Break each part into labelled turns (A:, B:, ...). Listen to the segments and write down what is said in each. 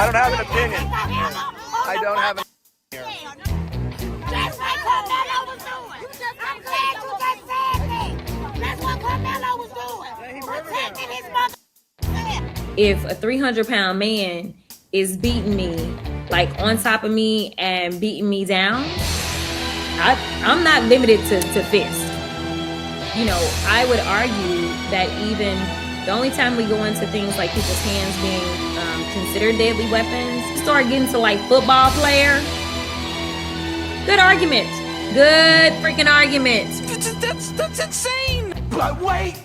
A: I don't have an opinion. I don't have an opinion.
B: That's what Karmelo was doing. I'm glad you just said that. That's what Karmelo was doing. Protecting his mother.
C: If a 300-pound man is beating me, like on top of me and beating me down, I'm not limited to fist. You know, I would argue that even the only time we go into things like people's hands being considered deadly weapons, start getting to like football player. Good argument. Good freaking argument.
D: That's insane. But wait,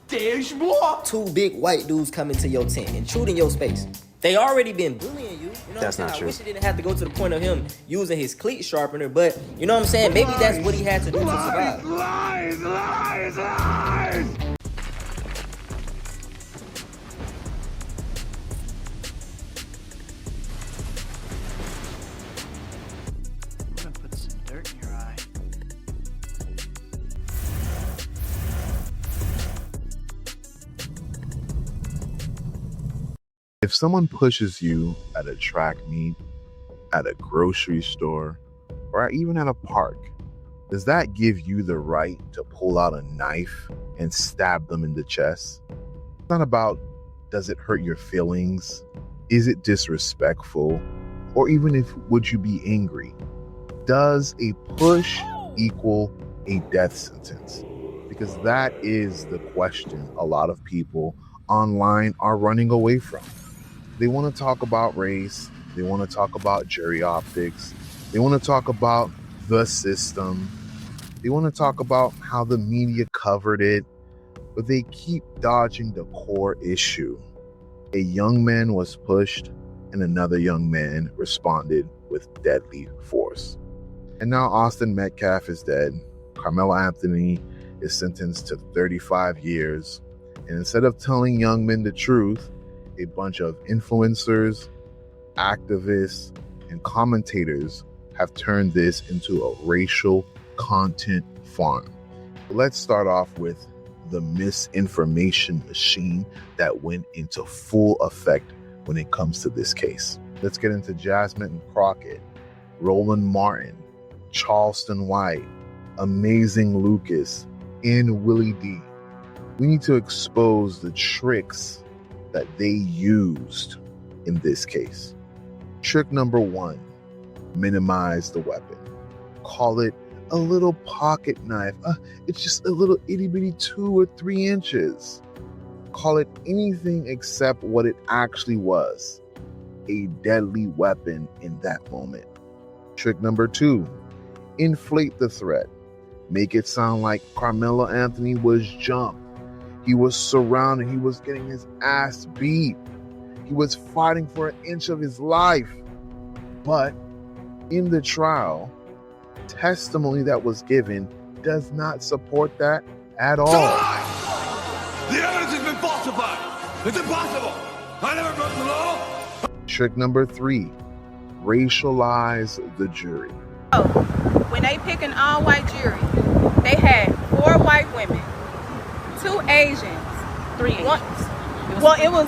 D: there's more.
E: Two big white dudes come into your tent, intruding your space. They already been bullying you. You know
A: That's
E: what I'm
A: not
E: saying?
A: true.
E: I wish it didn't have to go to the point of him using his cleat sharpener, but you know what I'm saying? Maybe that's what he had to do to survive.
D: Lies, lies, lies.
F: I'm gonna put some dirt in your eye.
G: If someone pushes you at a track meet, at a grocery store, or even at a park, does that give you the right to pull out a knife and stab them in the chest? It's not about, does it hurt your feelings? Is it disrespectful? Or even if, would you be angry? Does a push equal a death sentence? Because that is the question a lot of people online are running away from. They want to talk about race. They want to talk about jury optics. They want to talk about the system. They want to talk about how the media covered it, but they keep dodging the core issue. A young man was pushed and another young man responded with deadly force. And now Austin Metcalf is dead. Karmelo Anthony is sentenced to 35 years. And instead of telling young men the truth, a bunch of influencers, activists, and commentators have turned this into a racial content farm. Let's start off with the misinformation machine that went into full effect when it comes to this case. Let's get into Jasmine and Crockett, Roland Martin, Charleston White, Amazing Lucas, and Willie D. We need to expose the tricks that they used in this case. Trick number one, minimize the weapon. Call it a little pocket knife. It's just a little itty bitty 2 or 3 inches. Call it anything except what it actually was, a deadly weapon in that moment. Trick number two, inflate the threat. Make it sound like Karmelo Anthony was jumped. He was surrounded. He was getting his ass beat. He was fighting for an inch of his life. But in the trial, testimony that was given does not support that at all.
D: The evidence has been falsified. It's impossible. I never broke the law.
G: Trick number three, racialize the jury.
H: When they pick an all-white jury, they had 4 white women, 2 Asians,
F: 3 Asians.
H: It was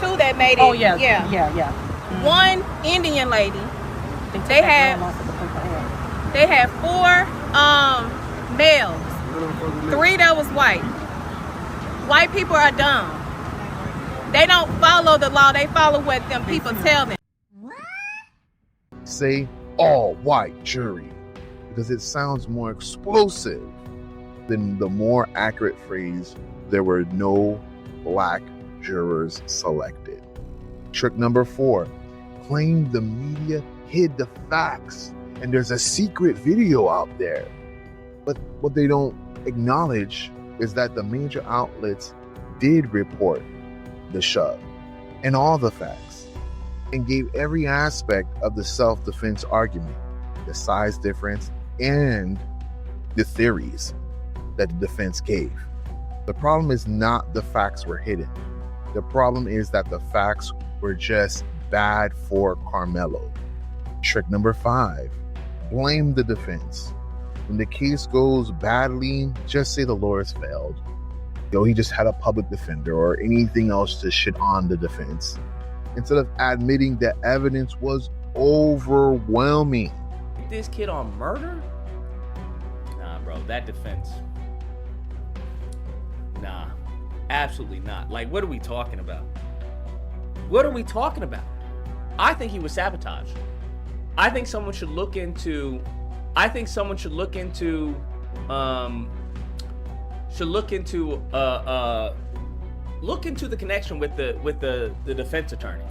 H: 2 that made it.
F: Oh yeah.
H: Mm-hmm. 1 Indian lady. They had 4 males, 3 that was white. White people are dumb. They don't follow the law. They follow what them people tell them.
G: Say all white jury because it sounds more explosive than the more accurate phrase, there were no black jurors selected. Trick number 4, claim the media hid the facts and there's a secret video out there. But what they don't acknowledge is that the major outlets did report the shove and all the facts and gave every aspect of the self-defense argument, the size difference, and the theories that the defense gave. The problem is not the facts were hidden. The problem is that the facts were just bad for Karmelo. Trick number 5, blame the defense. When the case goes badly, just say the lawyers failed. He just had a public defender or anything else to shit on the defense. instead of admitting that evidence was overwhelming.
E: This kid on murder? Nah, bro, that defense. Nah, absolutely not. Like, what are we talking about? What are we talking about? I think he was sabotaged. I think someone should look into. Look into the connection with the defense attorney.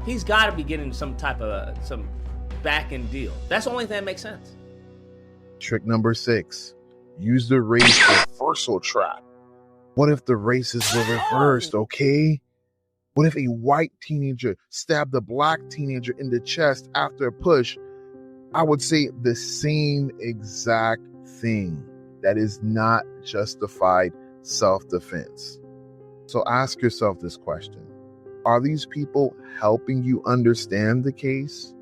E: He's got to be getting some type of some back end deal. That's the only thing that makes sense.
G: Trick number 6, use the race reversal trap. What if the races were reversed, okay? What if a white teenager stabbed a black teenager in the chest after a push? I would say the same exact thing. That is not justified self-defense. So ask yourself this question. Are these people helping you understand the case?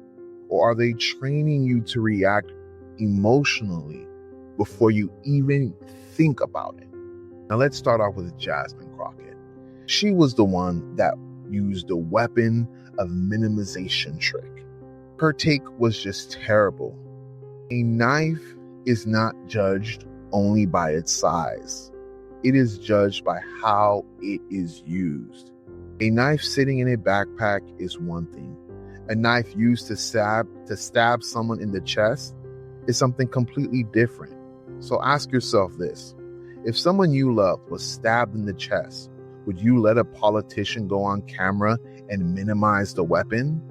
G: Or are they training you to react emotionally before you even think about it? Now let's start off with Jasmine Crockett. She was the one that used the weapon of minimization trick. Her take was just terrible. A knife is not judged only by its size. It is judged by how it is used. A knife sitting in a backpack is one thing. A knife used to stab someone in the chest is something completely different. So ask yourself this. If someone you loved was stabbed in the chest, would you let a politician go on camera and minimize the weapon?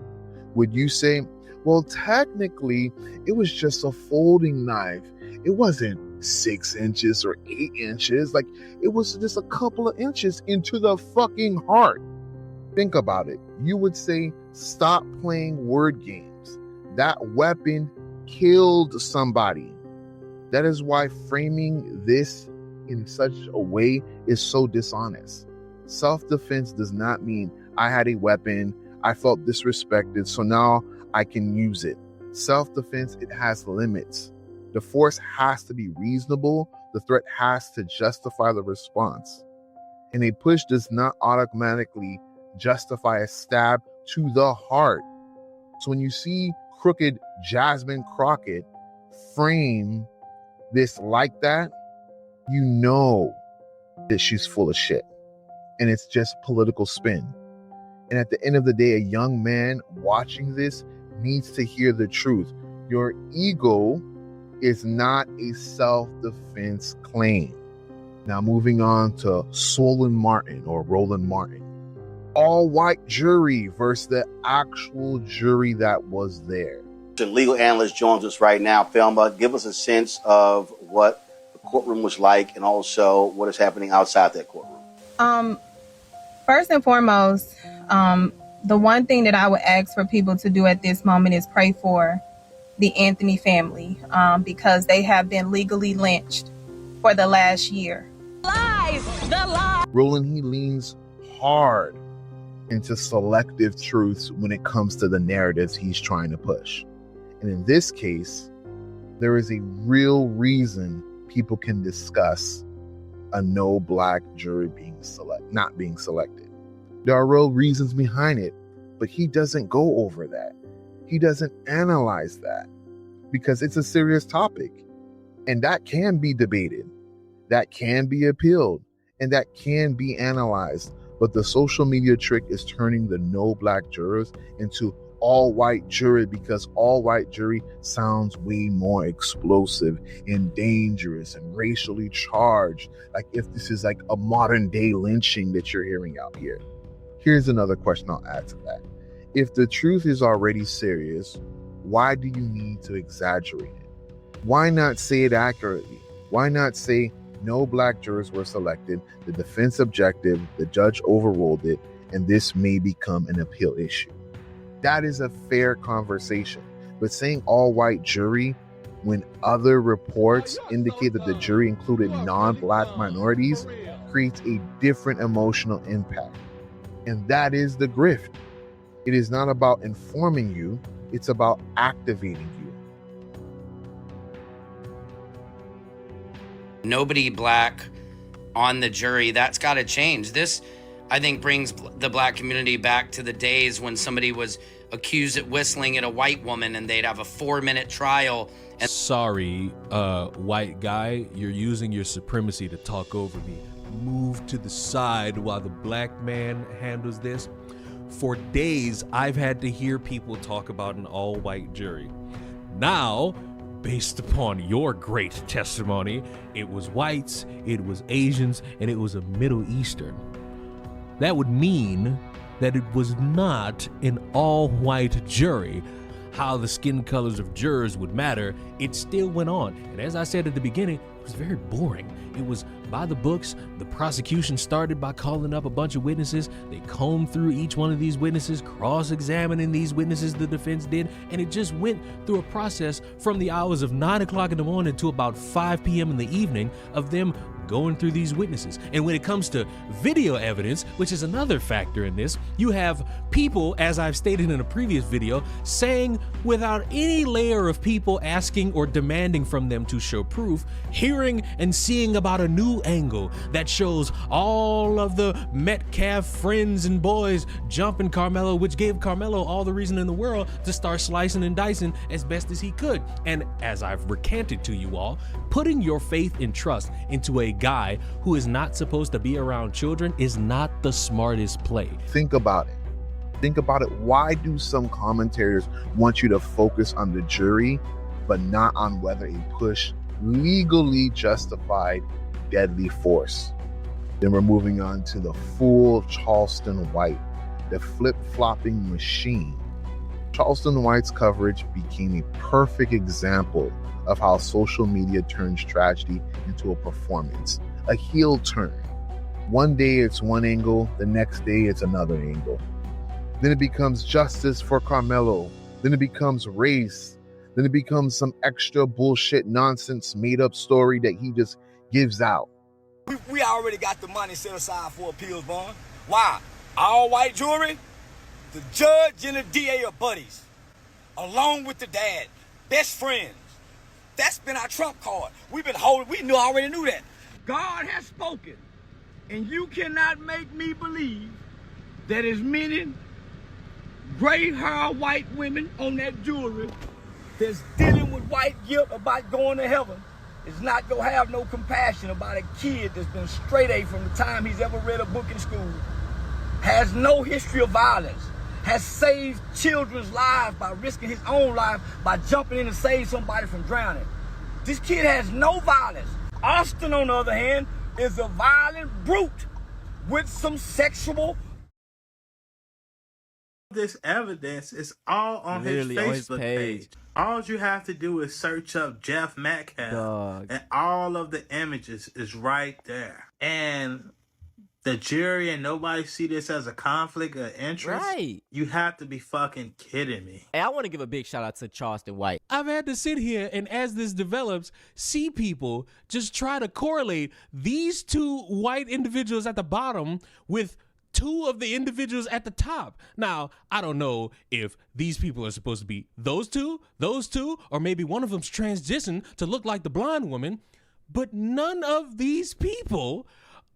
G: Would you say, well, technically, it was just a folding knife. It wasn't 6 inches or 8 inches. Like, it was just a couple of inches into the fucking heart. Think about it. You would say, stop playing word games. That weapon killed somebody. That is why framing this in such a way is so dishonest. Self-defense does not mean I had a weapon, I felt disrespected, so now I can use it. Self-defense, it has limits. The force has to be reasonable. The threat has to justify the response. And a push does not automatically justify a stab to the heart. So when you see crooked Jasmine Crockett frame this like that, you know that she's full of shit. And it's just political spin. And at the end of the day, a young man watching this needs to hear the truth. Your ego is not a self-defense claim. Now moving on to Roland Martin. All-white jury versus the actual jury that was there.
I: The legal analyst joins us right now. Thelma, give us a sense of what the courtroom was like and also what is happening outside that courtroom.
H: First and foremost, the one thing that I would ask for people to do at this moment is pray for the Anthony family because they have been legally lynched for the last year.
G: Roland, he leans hard into selective truths when it comes to the narratives he's trying to push. And in this case, there is a real reason people can discuss a no black jury not being selected. There are real reasons behind it, but he doesn't go over that. He doesn't analyze that because it's a serious topic. And that can be debated, that can be appealed, and that can be analyzed. But the social media trick is turning the no black jurors into all white jury because all white jury sounds way more explosive and dangerous and racially charged. Like if this is like a modern day lynching that you're hearing out here. Here's another question I'll add to that. If the truth is already serious, why do you need to exaggerate it? Why not say it accurately? Why not say no black jurors were selected, the defense objective, the judge overruled it, and this may become an appeal issue? That is a fair conversation. But saying all white jury when other reports indicate that the jury included non-black minorities creates a different emotional impact. And that is the grift. It is not about informing you, it's about activating you.
J: Nobody black on the jury, that's got to change. This, I think brings the black community back to the days when somebody was accused of whistling at a white woman and they'd have a 4-minute trial. And
K: sorry, white guy, you're using your supremacy to talk over me. Move to the side while the black man handles this. For days, I've had to hear people talk about an all-white jury. Now, based upon your great testimony, it was whites, it was Asians, and it was a Middle Eastern. That would mean that it was not an all-white jury. How the skin colors of jurors would matter, it still went on. And as I said at the beginning, it was very boring. It was by the books. The prosecution started by calling up a bunch of witnesses. They combed through each one of these witnesses, cross-examining these witnesses, the defense did, and it just went through a process from the hours of 9 o'clock in the morning to about 5 p.m. in the evening of them going through these witnesses. And when it comes to video evidence, which is another factor in this, you have people, as I've stated in a previous video, saying without any layer of people asking or demanding from them to show proof, hearing and seeing about a new angle that shows all of the Metcalf friends and boys jumping Karmelo, which gave Karmelo all the reason in the world to start slicing and dicing as best as he could. And as I've recanted to you all, putting your faith and trust into a guy who is not supposed to be around children is not the smartest play.
G: Think about it. Think about it. Why do some commentators want you to focus on the jury, but not on whether a push legally justified deadly force? Then we're moving on to the full Charleston White, the flip-flopping machine. Charleston White's coverage became a perfect example of how social media turns tragedy into a performance, a heel turn. One day it's one angle, the next day it's another angle. Then it becomes justice for Karmelo. Then it becomes race. Then it becomes some extra bullshit nonsense made up story that he just gives out.
L: We already got the money set aside for appeals bond. Why? All white jury, the judge and the DA are buddies, along with the dad, best friends. That's been our trump card. We've been holding, already knew that. God has spoken, and you cannot make me believe that as many gray-haired white women on that jury that's dealing with white guilt about going to heaven is not gonna have no compassion about a kid that's been straight A from the time he's ever read a book in school, has no history of violence, has saved children's lives by risking his own life by jumping in to save somebody from drowning. This kid has no violence. Austin, on the other hand, is a violent brute with some sexual.
M: This evidence is all on his Facebook page. All you have to do is search up Jeff Metcalf, and all of the images is right there. And the jury and nobody see this as a conflict of interest.
N: Right.
M: You have to be fucking kidding me.
N: Hey, I want to give a big shout out to Charleston White.
K: I've had to sit here and as this develops, see people just try to correlate these two white individuals at the bottom with two of the individuals at the top. Now, I don't know if these people are supposed to be those two, or maybe one of them's transitioned to look like the blonde woman, but none of these people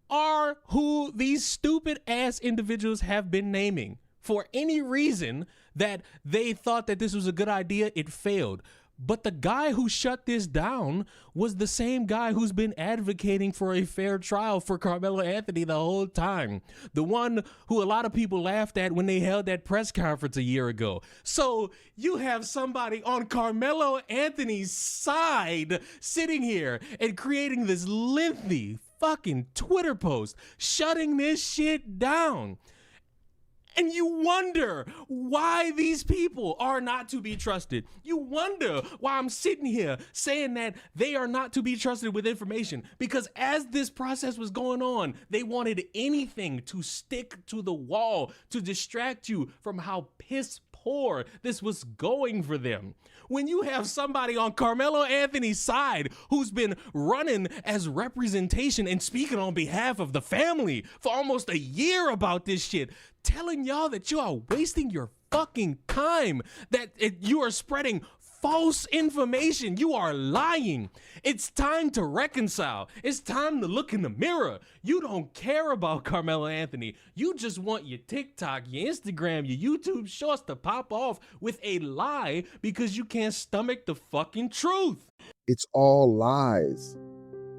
K: are who these stupid ass individuals have been naming. For any reason that they thought that this was a good idea, it failed. But the guy who shut this down was the same guy who's been advocating for a fair trial for Carmelo Anthony the whole time. The one who a lot of people laughed at when they held that press conference a year ago. So you have somebody on Carmelo Anthony's side sitting here and creating this lengthy fucking Twitter post shutting this shit down. And you wonder why these people are not to be trusted. You wonder why I'm sitting here saying that they are not to be trusted with information. Because as this process was going on, they wanted anything to stick to the wall to distract you from how piss poor this was going for them. When you have somebody on Carmelo Anthony's side who's been running as representation and speaking on behalf of the family for almost a year about this shit, telling y'all that you are wasting your fucking time, that you are spreading false information. You are lying. It's time to reconcile. It's time to look in the mirror. You don't care about Karmelo Anthony. You just want your TikTok, your Instagram, your YouTube shorts to pop off with a lie because you can't stomach the fucking truth.
G: It's all lies.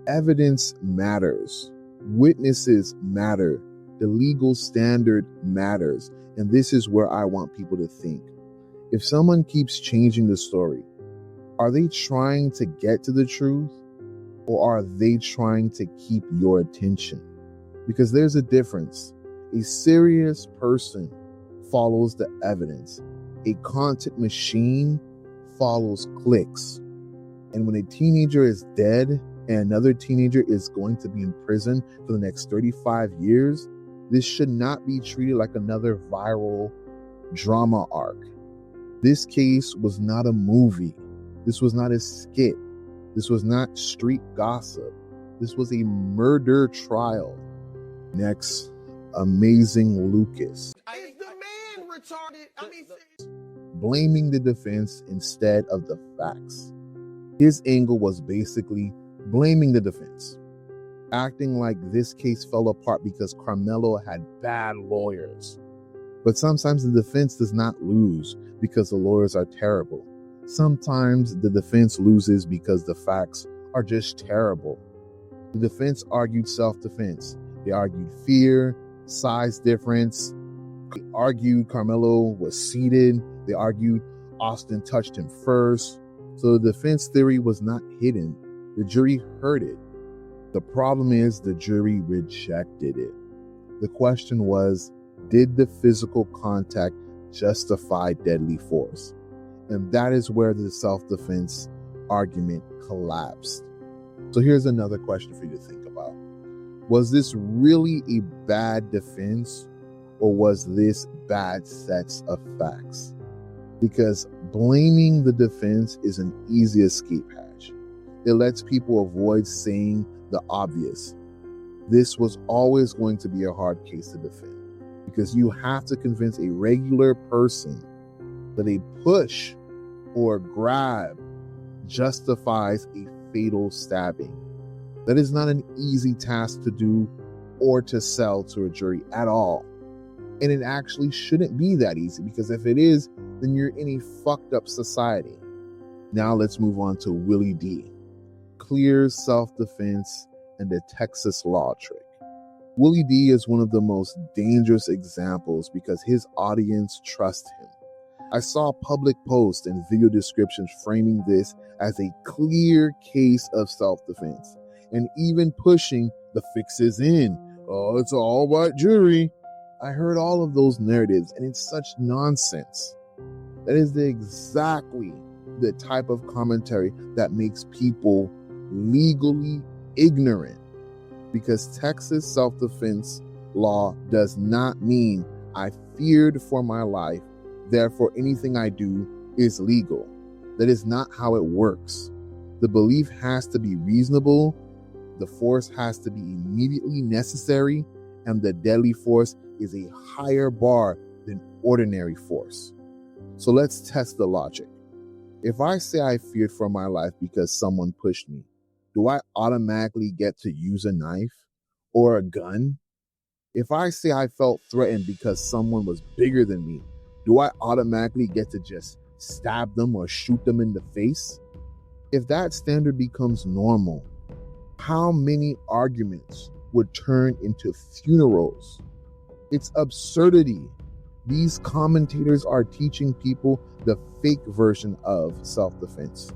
G: Evidence matters. Witnesses matter. The legal standard matters. And this is where I want people to think. If someone keeps changing the story, are they trying to get to the truth, or are they trying to keep your attention? Because there's a difference. A serious person follows the evidence. A content machine follows clicks. And when a teenager is dead and another teenager is going to be in prison for the next 35 years, this should not be treated like another viral drama arc. This case was not a movie. This was not a skit. This was not street gossip. This was a murder trial. Next, Amazing Lucas.
A: Is the man retarded?
G: Blaming the defense instead of the facts. His angle was basically blaming the defense, acting like this case fell apart because Karmelo had bad lawyers. But sometimes the defense does not lose because the lawyers are terrible. Sometimes the defense loses because the facts are just terrible. The defense argued self-defense. They argued fear, size difference. They argued Karmelo was seated. They argued Austin touched him first. So the defense theory was not hidden. The jury heard it. The problem is the jury rejected it. The question was, did the physical contact justify deadly force? And that is where the self-defense argument collapsed. So here's another question for you to think about. Was this really a bad defense, or was this bad sets of facts? Because blaming the defense is an easy escape hatch. It lets people avoid saying the obvious. This was always going to be a hard case to defend, because you have to convince a regular person that a push or grab justifies a fatal stabbing. That is not an easy task to do or to sell to a jury at all. And it actually shouldn't be that easy, because if it is, then you're in a fucked up society. Now let's move on to Willie D. Clear self-defense and the Texas law trick. Willie D is one of the most dangerous examples because his audience trusts him. I saw public posts and video descriptions framing this as a clear case of self-defense, and even pushing the fixes in. Oh, it's all white jury. I heard all of those narratives, and it's such nonsense. That is exactly the type of commentary that makes people legally ignorant, because Texas self-defense law does not mean I feared for my life, therefore anything I do is legal. That is not how it works. The belief has to be reasonable, the force has to be immediately necessary, and the deadly force is a higher bar than ordinary force. So let's test the logic. If I say I feared for my life because someone pushed me, do I automatically get to use a knife or a gun? If I say I felt threatened because someone was bigger than me, do I automatically get to just stab them or shoot them in the face? If that standard becomes normal, how many arguments would turn into funerals? It's absurdity. These commentators are teaching people the fake version of self-defense.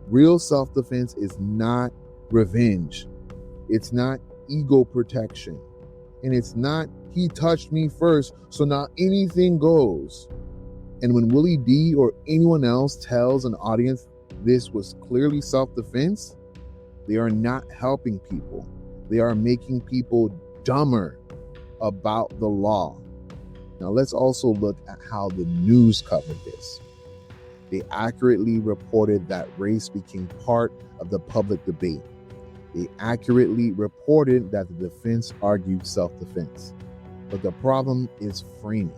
G: Real self-defense is not revenge. It's not ego protection. And it's not, he touched me first, so now anything goes. And when Willie D or anyone else tells an audience this was clearly self-defense, they are not helping people. They are making people dumber about the law. Now let's also look at how the news covered this. They accurately reported that race became part of the public debate. They accurately reported that the defense argued self-defense. But the problem is framing.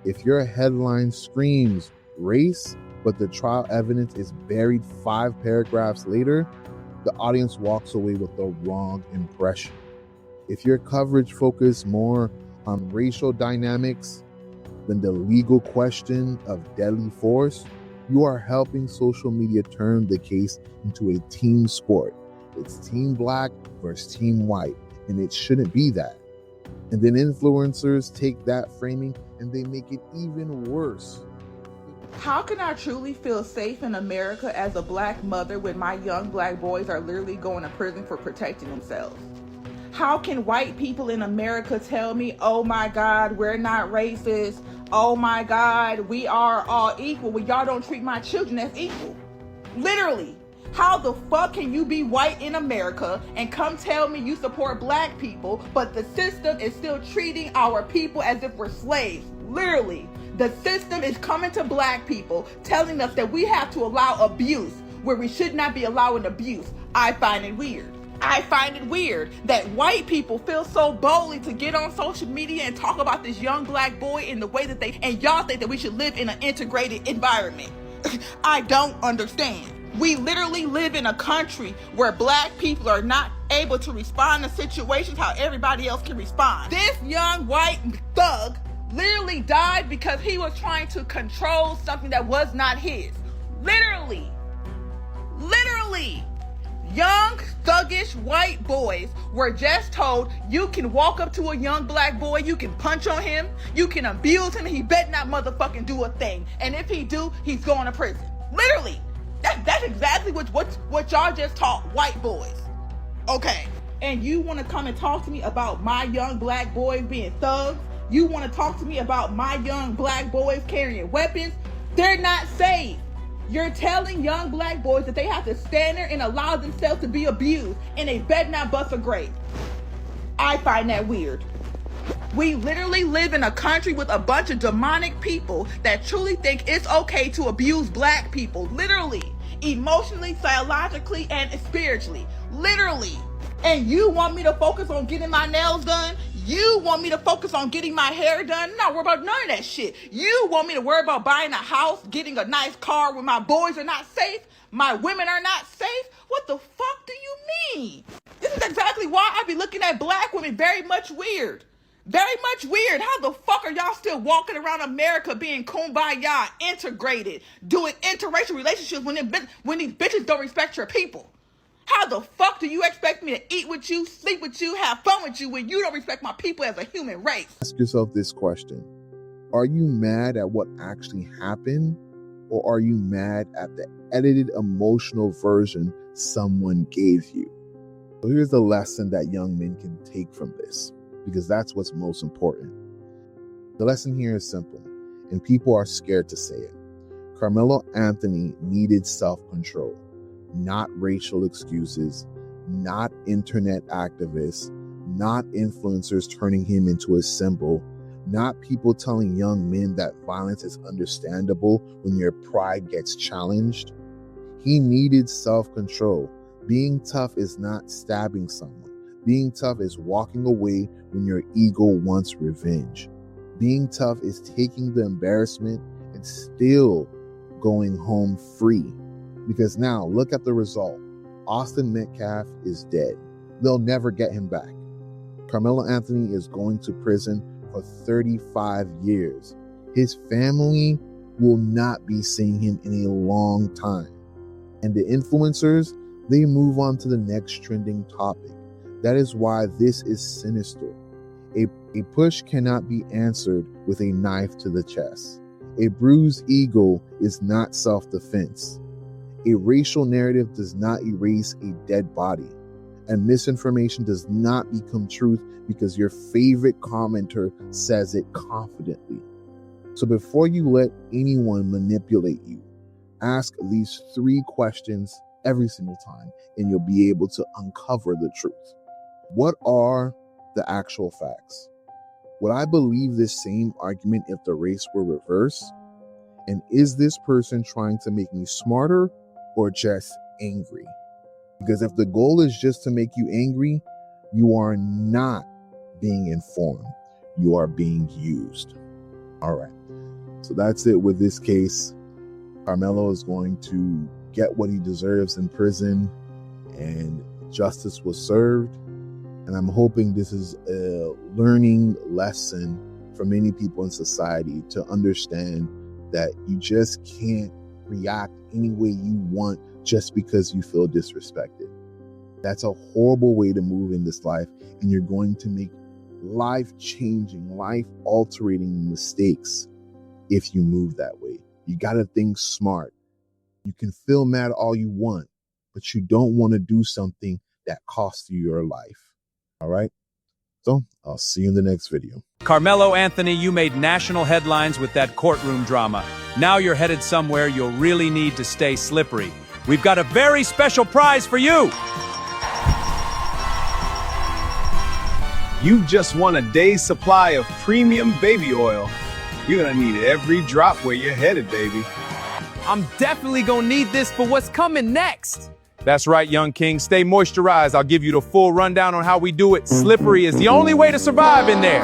G: If your headline screams race, but the trial evidence is buried 5 paragraphs later, the audience walks away with the wrong impression. If your coverage focused more on racial dynamics than the legal question of deadly force, you are helping social media turn the case into a team sport. It's team black versus team white, and it shouldn't be that. And then influencers take that framing and they make it even worse.
O: How can I truly feel safe in America as a black mother when my young black boys are literally going to prison for protecting themselves? How can white people in America tell me, oh my God, we're not racist. Oh my God, we are all equal when y'all don't treat my children as equal? Literally. How the fuck can you be white in America and come tell me you support black people, but the system is still treating our people as if we're slaves? Literally. The system is coming to black people, telling us that we have to allow abuse where we should not be allowing abuse. I find it weird. I find it weird that white people feel so boldly to get on social media and talk about this young black boy in the way that and y'all think that we should live in an integrated environment. I don't understand. We literally live in a country where black people are not able to respond to situations how everybody else can respond. This young white thug literally died because he was trying to control something that was not his. Literally. Young, thuggish white boys were just told, you can walk up to a young black boy, you can punch on him, you can abuse him, and he better not motherfucking do a thing. And if he do, he's going to prison. Literally. That's exactly what y'all just taught white boys. Okay. And you want to come and talk to me about my young black boys being thugs? You want to talk to me about my young black boys carrying weapons? They're not safe. You're telling young black boys that they have to stand there and allow themselves to be abused and they better not bust a grape. I find that weird. We literally live in a country with a bunch of demonic people that truly think it's okay to abuse black people. Literally. Emotionally, psychologically, and spiritually. Literally. And you want me to focus on getting my nails done? You want me to focus on getting my hair done? I'm not worried about none of that shit. You want me to worry about buying a house, getting a nice car when my boys are not safe? My women are not safe? What the fuck do you mean? This is exactly why I be looking at black women very much weird. Very much weird. How the fuck are y'all still walking around America being kumbaya, integrated, doing interracial relationships when these bitches don't respect your people? How the fuck do you expect me to eat with you, sleep with you, have fun with you when you don't respect my people as a human race?
G: Ask yourself this question. Are you mad at what actually happened? Or are you mad at the edited emotional version someone gave you? So here's the lesson that young men can take from this, because that's what's most important. The lesson here is simple, and people are scared to say it. Karmelo Anthony needed self-control. Not racial excuses, not internet activists, not influencers turning him into a symbol, not people telling young men that violence is understandable when your pride gets challenged. He needed self-control. Being tough is not stabbing someone. Being tough is walking away when your ego wants revenge. Being tough is taking the embarrassment and still going home free. Because now, look at the result. Austin Metcalf is dead. They'll never get him back. Karmelo Anthony is going to prison for 35 years. His family will not be seeing him in a long time. And the influencers, they move on to the next trending topic. That is why this is sinister. A push cannot be answered with a knife to the chest. A bruised ego is not self-defense. A racial narrative does not erase a dead body. And misinformation does not become truth because your favorite commenter says it confidently. So before you let anyone manipulate you, ask these 3 questions every single time, and you'll be able to uncover the truth. What are the actual facts? Would I believe this same argument if the race were reversed? And is this person trying to make me smarter or just angry? Because if the goal is just to make you angry, you are not being informed. You are being used. All right. So that's it with this case. Karmelo is going to get what he deserves in prison and justice was served. And I'm hoping this is a learning lesson for many people in society to understand that you just can't react any way you want just because you feel disrespected. That's a horrible way to move in this life, and you're going to make life-changing, life-altering mistakes if you move that way. You got to think smart. You can feel mad all you want, but you don't want to do something that costs you your life. All right? So I'll see you in the next video.
P: Karmelo Anthony, you made national headlines with that courtroom drama. Now you're headed somewhere you'll really need to stay slippery. We've got a very special prize for you.
Q: You've just won a day's supply of premium baby oil. You're gonna need every drop where you're headed, baby.
P: I'm definitely gonna need this for what's coming next. That's right, young king. Stay moisturized. I'll give you the full rundown on how we do it. Slippery is the only way to survive in there.